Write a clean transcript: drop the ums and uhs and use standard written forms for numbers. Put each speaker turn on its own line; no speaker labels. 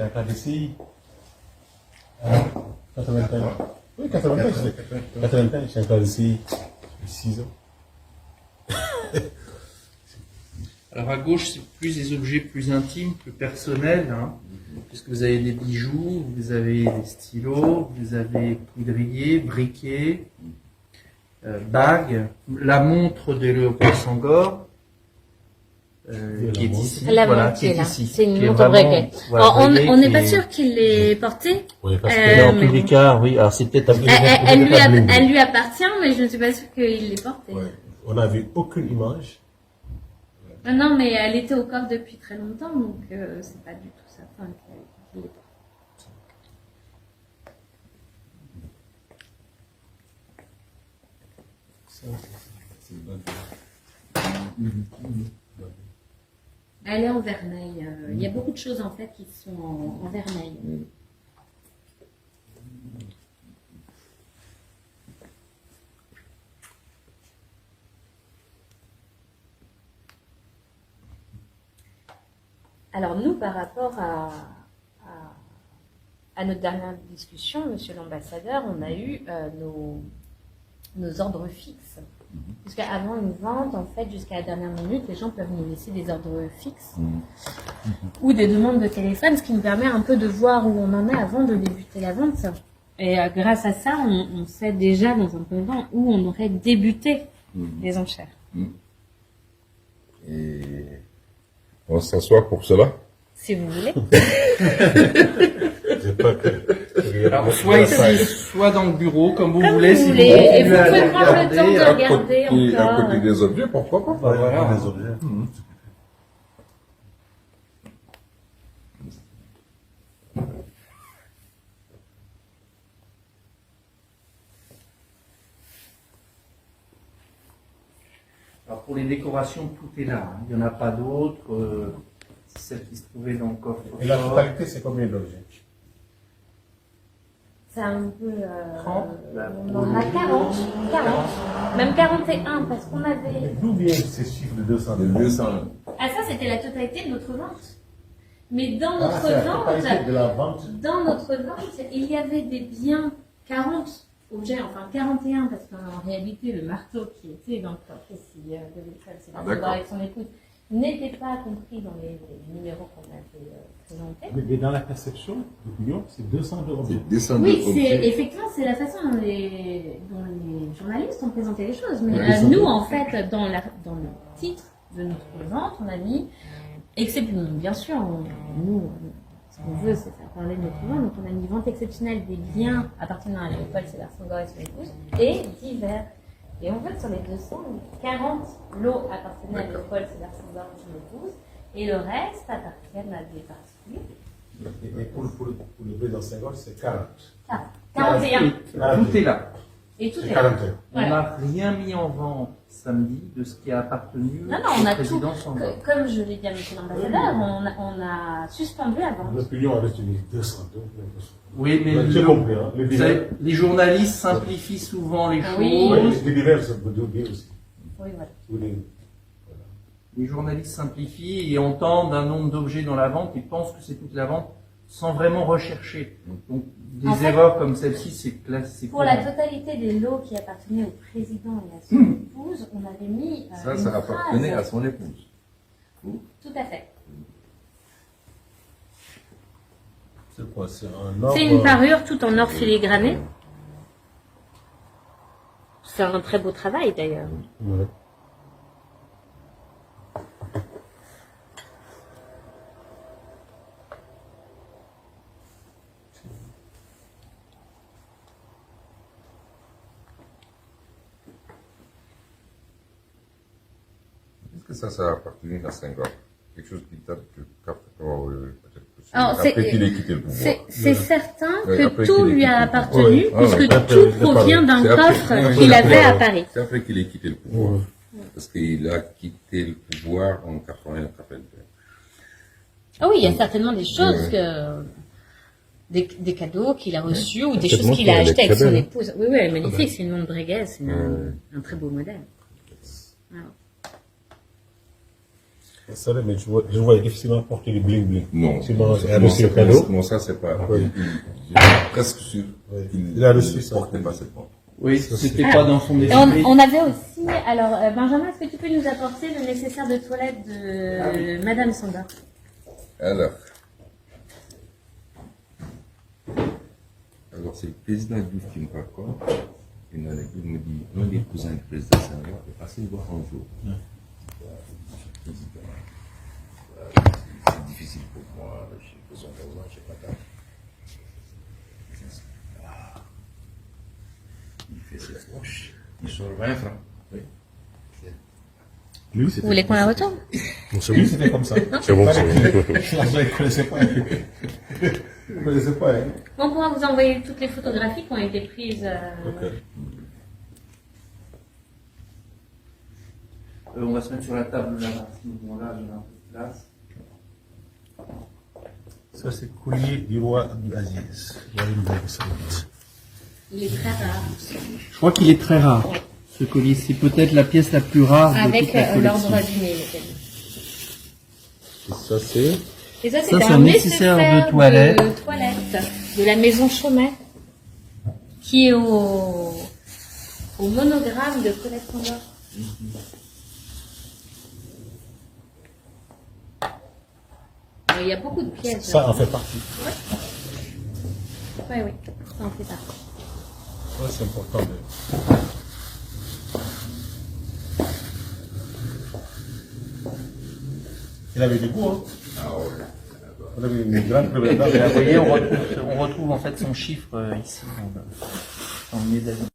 un cas de CI. 81. Oui, 81, c'est un cas de CI. 6 ans.
Alors à gauche, c'est plus des objets plus intimes, plus personnels, hein, puisque vous avez des bijoux, vous avez des stylos, vous avez poudrier, briquet, bague, la montre de Léopold Senghor, qui est ici.
La
voilà,
montre
qui est
là.
ici.
C'est une
qui est
montre
vraiment,
breguet.
voilà,
On
breguet
n'est
qui
pas
est-
sûr qu'il l'ait portée.
Oui, parce
Mais
que
en
mais
tous les
bon.
cas, oui, alors c'est peut-être un peu...
Elle lui appartient, mais je ne suis pas sûre qu'il l'ait portée.
ouais, on n'a vu aucune image.
Non, mais elle était au corps depuis très longtemps, donc c'est pas du tout certain qu'il l'ait portée.
C'est une bonne
Elle est en vermeil. Il y a beaucoup de choses en fait qui sont en vermeil. Alors nous, par rapport à notre dernière discussion, Monsieur l'ambassadeur, on a eu nos ordres fixes. Puisqu'avant une vente, en fait, jusqu'à la dernière minute, les gens peuvent nous laisser des ordres fixes ou des demandes de téléphone, ce qui nous permet un peu de voir où on en est avant de débuter la vente. Et grâce à ça, on sait déjà dans un premier temps où on aurait débuté les enchères.
Et on s'assoit pour cela.
Si vous voulez.
J'ai pas que.
Alors, soit ici, soit dans le bureau, comme vous
Comme
voulez.
vous
Si
voulez. Et vous
voulez
pouvez
aller
prendre le temps de
regarder,
regarder
À
encore.
côté des objets, pourquoi pas.
voilà.
Des objets.
Alors pour les décorations, tout est là. hein. Il n'y en a pas d'autres. C'est celle qui se trouvait dans le coffre.
Et la totalité, c'est combien d'objets?
C'est un peu...
30,
on en a 40. Même 41, parce qu'on avait...
D'où viennent ces chiffres de 200?
De 200.
Ah, ça, c'était la totalité de notre vente. Mais dans
Ah,
notre
c'est la
vente...
totalité de la vente.
Dans notre vente, il y avait des biens 40 objets, enfin 41, parce qu'en réalité, le marteau qui était dans le coffre ici, de l'école, c'est
Ah,
la
d'accord.
avec son épouse, n'était pas compris dans les numéros qu'on avait présentés.
Mais dans la perception du client, c'est 202 objets.
C'est 200
Oui, c'est
objets.
effectivement c'est la façon dont les journalistes ont présenté les choses. Mais
Ouais,
nous, en fait, dans le titre de notre vente, on a mis exceptionnel. Bien sûr, nous, ce qu'on veut, c'est faire parler de notre vente. Donc, on a mis vente exceptionnelle des biens appartenant à Léopold Sédar Senghor et son épouse et divers. Et en fait, sur les 200, 40 lots appartenaient à Léopold Sédar Senghor et son épouse, et le reste appartiennent à des particuliers.
Et pour le président Senghor, c'est 40.
41.
Tout est là.
Et tout
C'est
est là.
41.
On
Voilà.
n'a rien mis en vente samedi de ce qui a appartenu
Non, on
au
a tout.
président Senghor.
Comme je l'ai dit à M. l'ambassadeur, on a suspendu la vente.
Le client a retenu 202.
Oui, mais
J'ai compris. Hein. Les
vous
divers.
savez, les journalistes simplifient souvent les
Ah
choses.
oui.
Oui, les divers, ça peut dire aussi.
Oui, voilà.
Tous les-
Les journalistes simplifient et entendent un nombre d'objets dans la vente et pensent que c'est toute la vente sans vraiment rechercher. Donc des
En fait,
erreurs comme celle-ci, c'est classique.
Pour la totalité des lots qui appartenaient au président et à son épouse, on avait mis
Ça,
une
ça appartenait
phrase.
à son épouse.
Tout à fait.
C'est quoi? C'est un ordre.
C'est une parure tout en or filigrané. C'est un très beau travail d'ailleurs.
Ouais.
Est-ce que ça appartenait à Senghor? Quelque chose qui date de 80, peut-être que c'est
Alors,
après
c'est-
qu'il ait quitté le pouvoir.
C'est certain
Ouais,
que
après
tout
qu'il ait
lui a
quitté le
appartenu,
pouvoir. Oui. Ah
puisque
ouais.
Après,
tout
je parle.
provient d'un
C'est après-
coffre
ouais,
qu'il
c'est
avait
après,
à
ouais.
Paris.
C'est après qu'il ait quitté le pouvoir. Parce qu'il a quitté le pouvoir en 81-81.
Ah oui, il y a certainement des choses
Ouais.
que... Des cadeaux qu'il a reçus ou des
Cette
choses
montre,
qu'il a
elle est
achetées avec
très
son
belle.
épouse. Oui, oui, elle est magnifique. C'est une montre Breguet, c'est un très beau modèle. Voilà.
C'est vrai, mais je vois difficilement porter du bling bling.
Non.
Sinon, il a
Non,
reçu le cadeau.
non, ça c'est pas.
Oui.
Je suis presque sûr
Oui.
qu'il
Il a reçu
ne
ça.
portait pas cette montre.
Oui, c'était
Alors,
pas dans son
Et
esprit.
on avait aussi, alors Benjamin, est-ce que tu peux nous apporter le nécessaire de toilette de Madame Sanda?
Alors, c'est le président Diouf qui me raconte une anecdote. Il me dit l'un des cousins du président Senghor est passé le voir un jour. C'est difficile pour moi, j'ai besoin d'argent, j'ai pas d'argent. Il fait ses poches, il sort 20 francs. Oui.
Lui,
Vous voulez qu'on la retourne?
Lui, c'était comme ça.
C'est bon, c'est bon.
L'argent, il connaissait pas. Il connaissait pas. Hein.
On pourra vous envoyer toutes les photographies qui ont été prises.
Ok.
On va se mettre sur la table là, à ce moment-là, j'ai un peu de place.
Ça, c'est le collier du roi Abdelaziz.
Il est très rare.
Je crois qu'il est très rare. Ce collier, c'est peut-être la pièce la plus rare de
Avec
toute la collection.
l'ordre abîmé, le cadeau.
Et ça, c'est.
Et ça,
Ça,
c'était
c'est
un
un nécessaire de toilette.
De la maison Chaumet, qui est au monogramme de Colette Sanda. Il y a beaucoup de pièces.
Ça en fait partie.
Oui, oui, ça en fait partie.
Ouais, c'est important de. Il avait du goût, hein.
Ah ouais.
On avait une grande prévention.
Vous voyez, on retrouve en fait son chiffre ici dans le médaillon.